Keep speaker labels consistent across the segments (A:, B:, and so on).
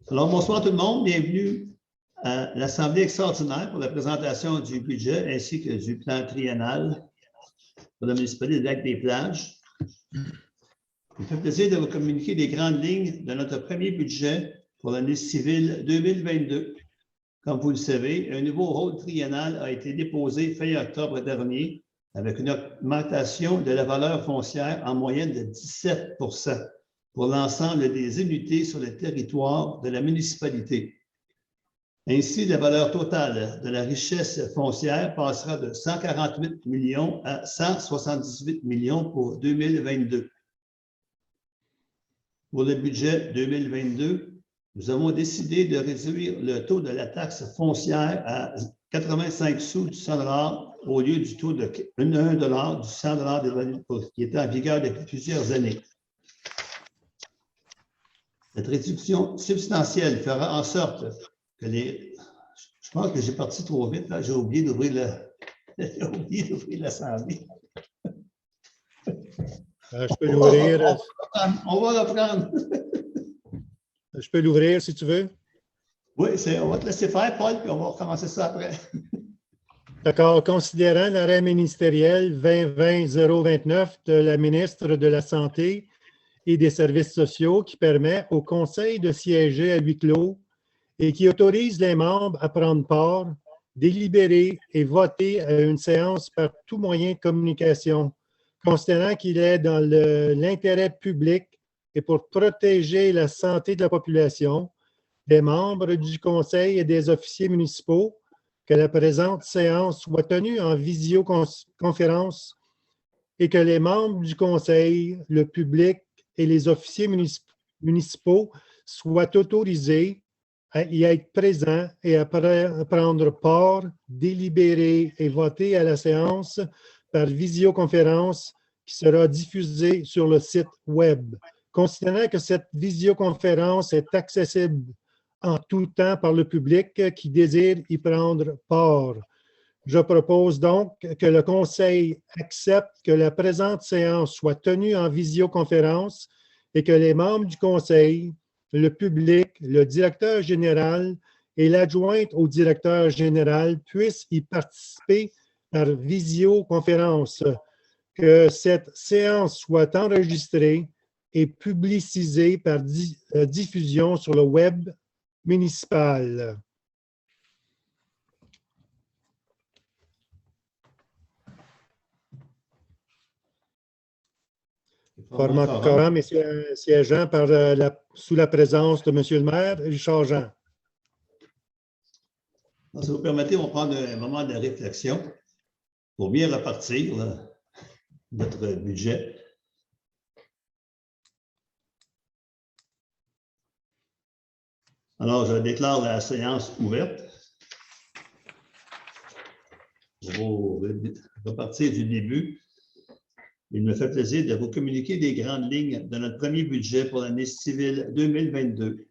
A: Alors, bonsoir tout le monde. Bienvenue à l'Assemblée extraordinaire pour la présentation du budget ainsi que du plan triennal pour la municipalité de Lac-des-Plages. Il me fait plaisir de vous communiquer les grandes lignes de notre premier budget pour l'année civile 2022. Comme vous le savez, un nouveau rôle triennal a été déposé fin octobre dernier avec une augmentation de la valeur foncière en moyenne de 17 pour l'ensemble des unités sur le territoire de la municipalité. Ainsi, la valeur totale de la richesse foncière passera de 148 millions à 178 millions pour 2022. Pour le budget 2022, nous avons décidé de réduire le taux de la taxe foncière à 85 sous du 100 $ au lieu du taux de 1 $ du 100 $ qui était en vigueur depuis plusieurs années. Cette réduction substantielle fera en sorte que les... Je pense que j'ai parti trop vite, j'ai oublié d'ouvrir l'Assemblée.
B: Je peux l'ouvrir.
A: On va reprendre.
B: Je peux l'ouvrir si tu veux.
A: Oui, on va te laisser faire, Paul, puis on va recommencer ça après.
B: D'accord. Considérant l'arrêt ministériel 2020-029 de la ministre de la Santé et des Services sociaux qui permet au Conseil de siéger à huis clos et qui autorise les membres à prendre part, délibérer et voter à une séance par tout moyen de communication, considérant qu'il est dans l'intérêt public et pour protéger la santé de la population, des membres du Conseil et des officiers municipaux, que la présente séance soit tenue en visioconférence et que les membres du Conseil, le public et les officiers municipaux soient autorisés à y être présents et à prendre part, délibérer et voter à la séance par visioconférence qui sera diffusée sur le site Web. Considérant que cette visioconférence est accessible en tout temps par le public qui désire y prendre part, je propose donc que le Conseil accepte que la présente séance soit tenue en visioconférence et que les membres du Conseil, le public, le directeur général et l'adjointe au directeur général puissent y participer par visioconférence, que cette séance soit enregistrée et publicisée par diffusion sur le web municipal. Format quorum et siégeant sous la présence de M. le maire, Richard Jean.
A: Si vous permettez, on va prendre un moment de réflexion pour bien repartir notre budget. Alors, je déclare la séance ouverte. Je vais repartir du début. Il me fait plaisir de vous communiquer les grandes lignes de notre premier budget pour l'année civile 2022.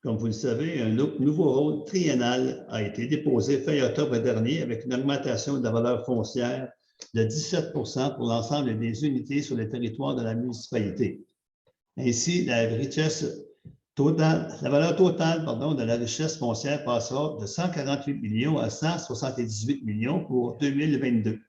A: Comme vous le savez, un nouveau rôle triennal a été déposé fin octobre dernier avec une augmentation de la valeur foncière de 17 pour l'ensemble des unités sur le territoire de la municipalité. Ainsi, la valeur totale de la richesse foncière passera de 148 millions à 178 millions pour 2022.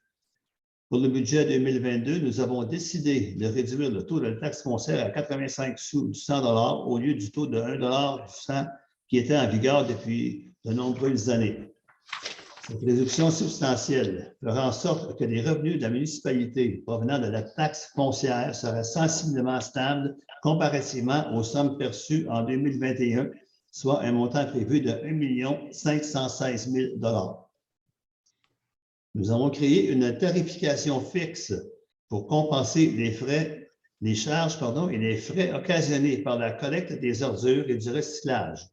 A: Pour le budget 2022, nous avons décidé de réduire le taux de la taxe foncière à 85 sous du 100 $ au lieu du taux de 1 $ du 100 qui était en vigueur depuis de nombreuses années. Cette réduction substantielle fera en sorte que les revenus de la municipalité provenant de la taxe foncière seraient sensiblement stables comparativement aux sommes perçues en 2021, soit un montant prévu de 1 516 000 $. Nous avons créé une tarification fixe pour compenser les charges et les frais occasionnés par la collecte des ordures et du recyclage.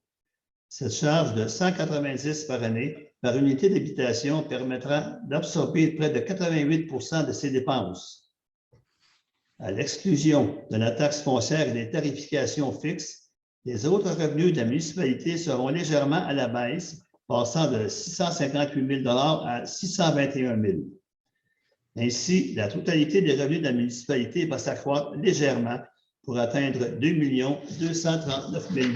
A: Cette charge de 190 par année par unité d'habitation permettra d'absorber près de 88 % de ces dépenses. À l'exclusion de la taxe foncière et des tarifications fixes, les autres revenus de la municipalité seront légèrement à la baisse, passant de 658 000 $ à 621 000 $. Ainsi, la totalité des revenus de la municipalité va s'accroître légèrement pour atteindre 2 239 000 $.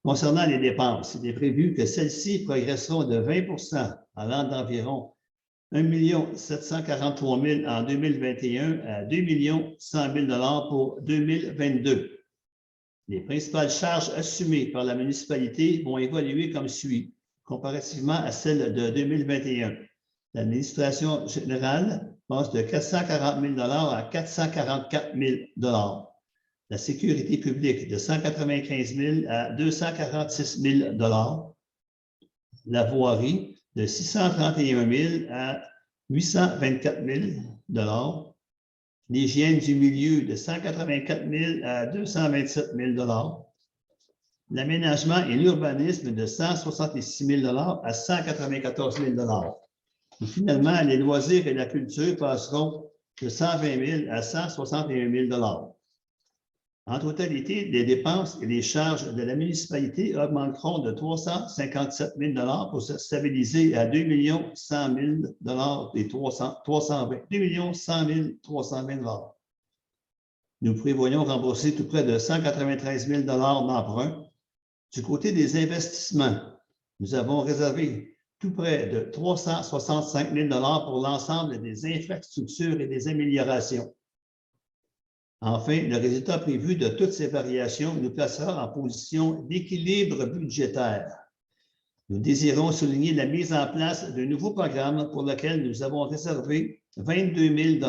A: Concernant les dépenses, il est prévu que celles-ci progresseront de 20 allant d'environ 1 743 000 en 2021 à 2 100 000 pour 2022. Les principales charges assumées par la municipalité vont évoluer comme suit, comparativement à celles de 2021. L'administration générale passe de 440 000 à 444 000 la sécurité publique de 195 000 à 246 000 la voirie de 631 000 à 824 000 l'hygiène du milieu de 184 000 à 227 000 l'aménagement et l'urbanisme de 166 000 à 194 000 et finalement, les loisirs et la culture passeront de 120 000 à 161 000 En totalité, les dépenses et les charges de la municipalité augmenteront de 357 000 pour se stabiliser à 2 100 000 et 2 100 320 Nous prévoyons rembourser tout près de 193 000 d'emprunts. Du côté des investissements, nous avons réservé tout près de 365 000 pour l'ensemble des infrastructures et des améliorations. Enfin, le résultat prévu de toutes ces variations nous placera en position d'équilibre budgétaire. Nous désirons souligner la mise en place d'un nouveau programme pour lequel nous avons réservé 22 000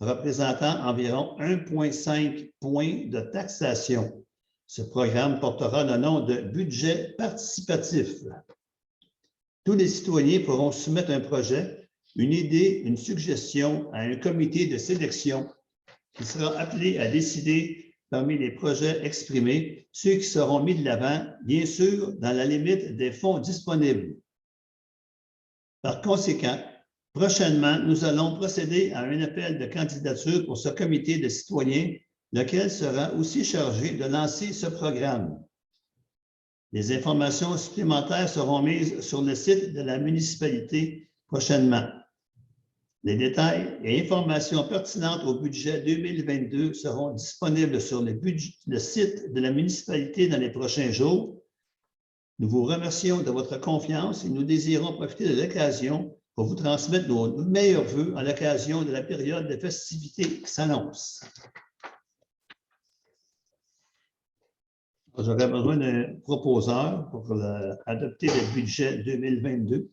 A: représentant environ 1,5 point de taxation. Ce programme portera le nom de budget participatif. Tous les citoyens pourront soumettre un projet, une idée, une suggestion à un comité de sélection qui sera appelé à décider parmi les projets exprimés, ceux qui seront mis de l'avant, bien sûr, dans la limite des fonds disponibles. Par conséquent, prochainement, nous allons procéder à un appel de candidature pour ce comité de citoyens, lequel sera aussi chargé de lancer ce programme. Les informations supplémentaires seront mises sur le site de la municipalité prochainement. Les détails et informations pertinentes au budget 2022 seront disponibles sur le site de la municipalité dans les prochains jours. Nous vous remercions de votre confiance et nous désirons profiter de l'occasion pour vous transmettre nos meilleurs vœux à l'occasion de la période de festivités qui s'annonce. J'aurais besoin d'un proposeur pour adopter le budget 2022.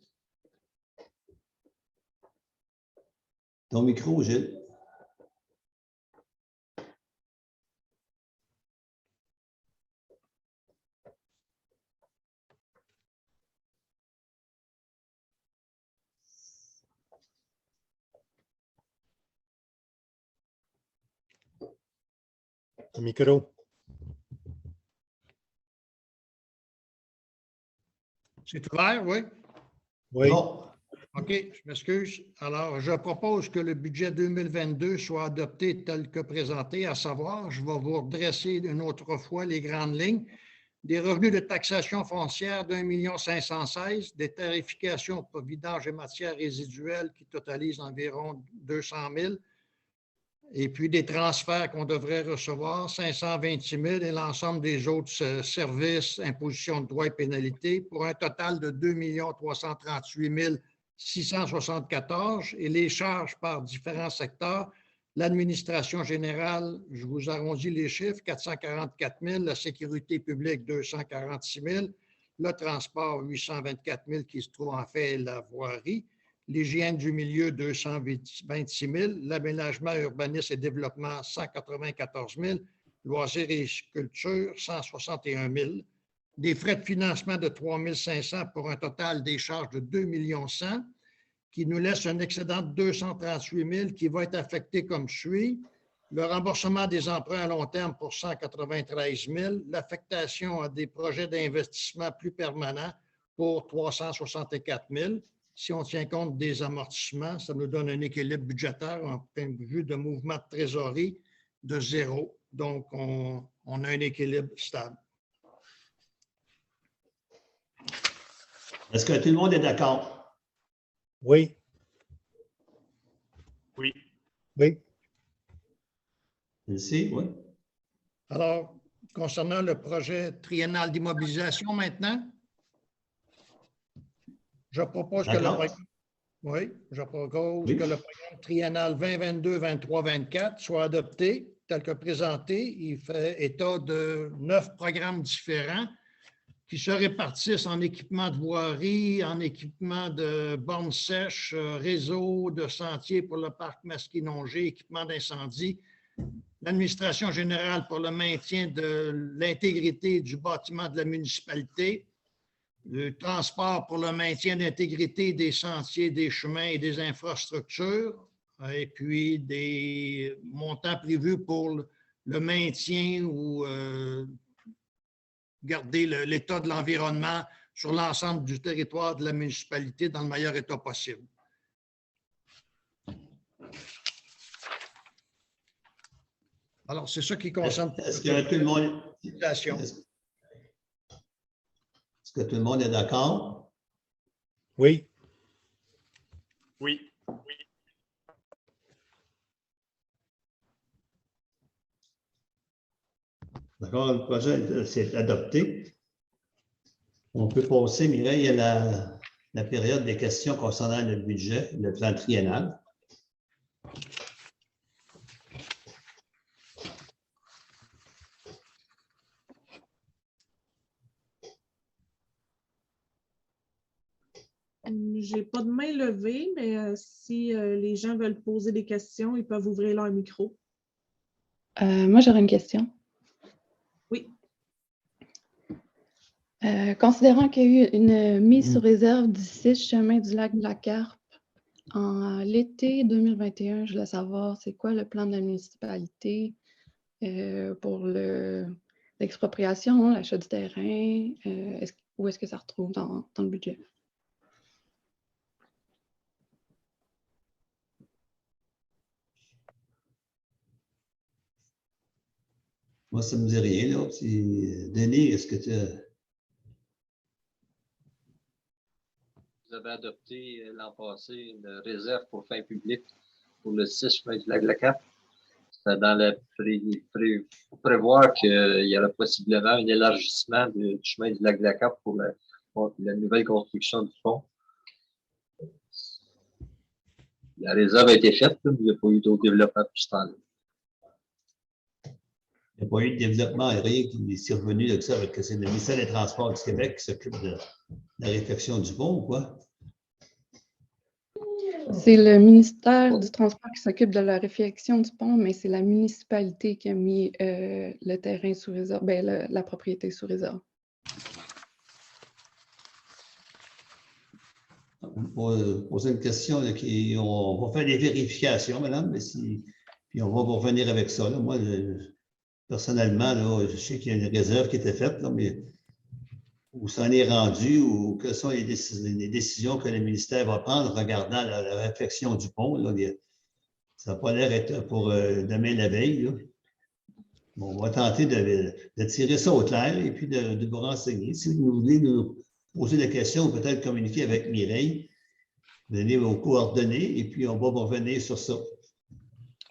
A: Ton micro, Gilles.
B: Le micro.
C: C'est ouvert, oui?
B: Oui.
A: Bon.
C: OK, je m'excuse. Alors, je propose que le budget 2022 soit adopté tel que présenté, à savoir, je vais vous redresser une autre fois les grandes lignes. Des revenus de taxation foncière d'1 516 000, des tarifications pour vidange et matières résiduelles qui totalisent environ 200 000, et puis des transferts qu'on devrait recevoir, 526 000, et l'ensemble des autres services, impositions de droits et pénalités, pour un total de 2 338 674, et les charges par différents secteurs. L'administration générale, je vous arrondis les chiffres, 444 000, la sécurité publique, 246 000, le transport, 824 000, qui se trouve en fait la voirie, l'hygiène du milieu, 226 000, l'aménagement, urbanisme et développement, 194 000, loisirs et culture, 161 000, des frais de financement de 3 500 pour un total des charges de 2 100 000, qui nous laisse un excédent de 238 000 qui va être affecté comme suit. Le remboursement des emprunts à long terme pour 193 000, l'affectation à des projets d'investissement plus permanents pour 364 000. Si on tient compte des amortissements, ça nous donne un équilibre budgétaire en point de vue de mouvement de trésorerie de 0. Donc, on a un équilibre stable.
A: Est-ce que tout le monde est d'accord?
B: Oui.
C: Oui.
B: Oui.
A: Ici, oui.
C: Alors, concernant le projet triennal d'immobilisation maintenant. Je propose que le
A: D'accord.
C: programme, oui, je propose
A: Oui.
C: que le programme triennal 2022, 23, 24 soit adopté tel que présenté. Il fait état de 9 programmes différents qui se répartissent en équipement de voirie, en équipement de bornes sèches, réseau de sentiers pour le parc Masquinongé, équipement d'incendie, l'administration générale pour le maintien de l'intégrité du bâtiment de la municipalité, le transport pour le maintien d'intégrité des sentiers, des chemins et des infrastructures, et puis des montants prévus pour le maintien ou garder l'état de l'environnement sur l'ensemble du territoire de la municipalité dans le meilleur état possible. Alors, c'est ça qui concerne.
A: Est-ce que tout le monde... Est-ce que tout le monde est d'accord?
B: Oui.
D: Oui.
A: D'accord, le projet s'est adopté. On peut passer, Mireille, à la période des questions concernant le budget, le plan triennal.
E: Je n'ai pas de main levée, mais si les gens veulent poser des questions, ils peuvent ouvrir leur micro.
F: Moi, j'aurais une question.
E: Oui.
F: Considérant qu'il y a eu une mise sur réserve du 6 chemin du lac de la Carpe en l'été 2021, je voulais savoir c'est quoi le plan de la municipalité pour l'expropriation, l'achat du terrain, où est-ce que ça se retrouve dans le budget?
A: Moi, ça ne me dit rien, là. Denis, est-ce que tu...
G: Vous avez adopté l'an passé une réserve pour fin public pour le 6 chemin du lac de la Carpe. C'est dans le prévoir qu'il y aura possiblement un élargissement du chemin du lac de la Carpe pour la nouvelle construction du pont. La réserve a été faite, mais il n'y a pas eu d'autre développement depuis ce temps-là.
A: Il n'y a pas eu de développement, rien qui est revenu de ça, avec c'est le ministère des Transports du Québec qui s'occupe de la réfection du pont ou quoi?
F: C'est le ministère du Transport qui s'occupe de la réfection du pont, mais c'est la municipalité qui a mis le terrain sous réserve, la propriété sous réserve.
A: Pour poser une question, là, on va faire des vérifications, madame, mais puis on va revenir avec ça. Là. Moi, personnellement, là, je sais qu'il y a une réserve qui était faite, là, mais où ça en est rendu, ou quelles sont les décisions que le ministère va prendre regardant la réflexion du pont. Là, ça n'a pas l'air d'être pour demain la veille. Là. Bon, on va tenter de tirer ça au clair et puis de vous renseigner. Si vous voulez nous poser des questions, peut-être communiquer avec Mireille, donner vos coordonnées et puis on va revenir sur ça.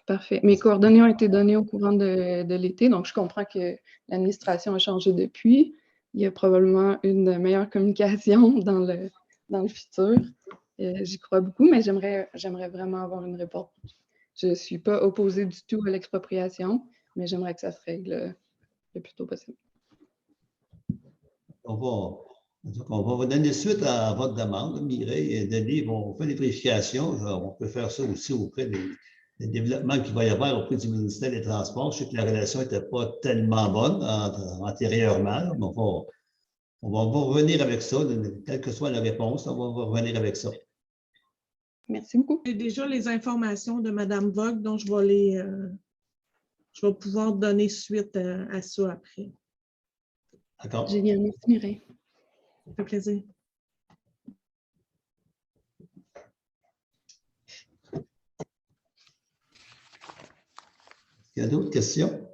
F: Parfait. Mes coordonnées ont été données au courant de l'été, donc je comprends que l'administration a changé depuis. Il y a probablement une meilleure communication dans le futur. J'y crois beaucoup, mais j'aimerais vraiment avoir une réponse. Je ne suis pas opposée du tout à l'expropriation, mais j'aimerais que ça se règle le plus tôt possible.
A: On va vous donner suite à votre demande. Mireille et Denis vont faire des vérifications. On peut faire ça aussi auprès des développements qu'il va y avoir auprès du ministère des Transports. Je sais que la relation n'était pas tellement bonne antérieurement, mais on va revenir avec ça, quelle que soit la réponse, on va revenir avec ça.
F: Merci beaucoup.
E: J'ai déjà les informations de Mme Vogt, donc je vais pouvoir donner suite à ça après.
A: D'accord?
F: Génial, merci Mireille.
E: Ça fait plaisir.
A: Il y a d'autres questions?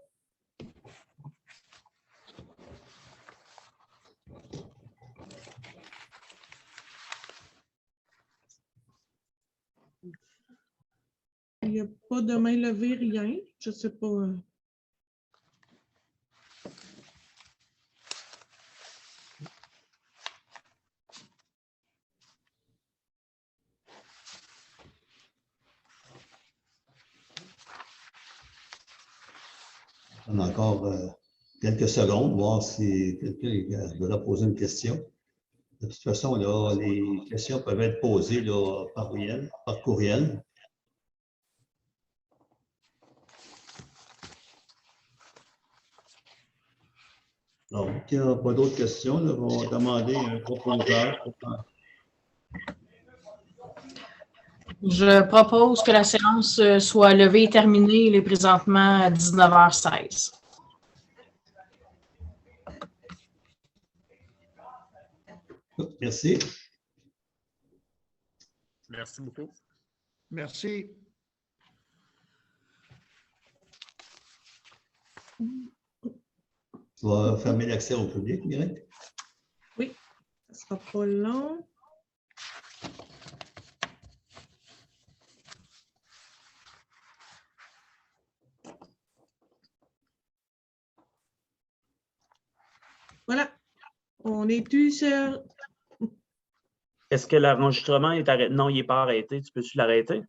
E: Il n'y a pas de main levée, rien. Je ne sais pas.
A: On a encore quelques secondes, voir si quelqu'un voudra poser une question. De toute façon, là, les questions peuvent être posées là, par courriel. Donc, il n'y a pas d'autres questions. Là, on va demander à un proposeur.
H: Je propose que la séance soit levée et terminée. Il est présentement à 19h16.
A: Merci.
D: Merci beaucoup.
C: Merci.
A: Tu vas fermer l'accès au public, Mireille?
E: Oui, ça ne sera pas long. Voilà. On est plus sur...
I: Est-ce que l'enregistrement est arrêté? Non, il n'est pas arrêté. Tu peux-tu l'arrêter?